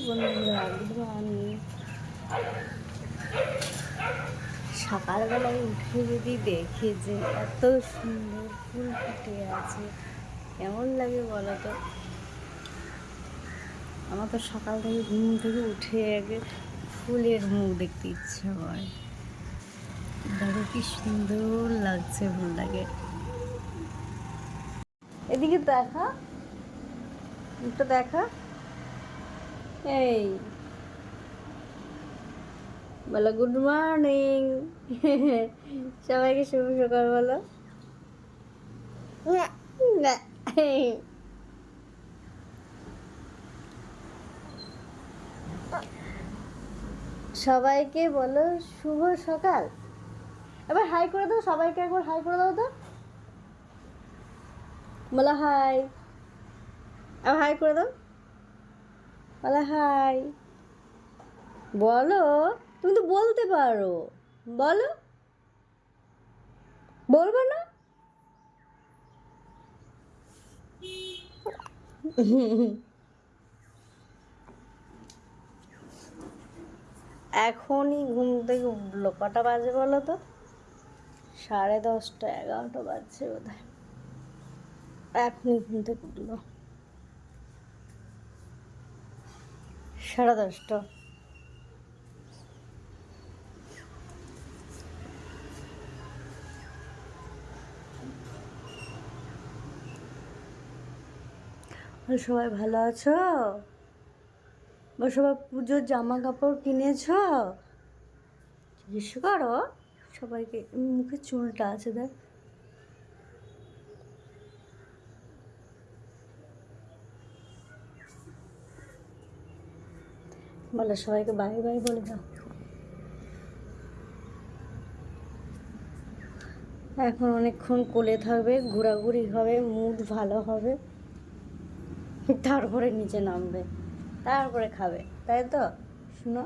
বন্ধুরা, good morning. সকালবেলায় উঠে যদি দেখে যে এত সুন্দর ফুল ফুটে আছে, কেমন লাগে বলো তো? আমার তো সকাল থেকে ঘুম থেকে উঠে আগে ফুলের মুখ দেখতে ইচ্ছা হয়। দেখো কি সুন্দর লাগছে ফুলটাকে। এদিকে দেখা, মুখটা দেখা। এই বলো গুড মর্নিং। সবাইকে শুভ সকাল বলো। সবাইকে বলো শুভ সকাল। এবার হাই করে দাও, সবাইকে একবার হাই করে দাও তো। বলো হাই। আবার হাই করে দাও। বলো হাই। বলো, তুমি তো বলতে পারো। বলো, বলবো না? এখনই ঘুম থেকে উঠলো, কটা বাজে বলো তো? 10:30, 11টা বাজছে বোধ হয়। এখনই ঘুম থেকে উঠলো। 10:30। সবাই ভালো আছো? বা সবাই পুজোর জামা কাপড় কিনেছো? জিজ্ঞেস করো সবাইকে। মুখে চুলটা আছে দেখ। বলো সবাইকে বাই বাই বলে দাও। এখন অনেকক্ষণ কোলে থাকবে, ঘোরাঘুরি হবে, মুড ভালো হবে, তারপরে নিচে নামবে, তারপরে খাবে, তাই তো? শুনো,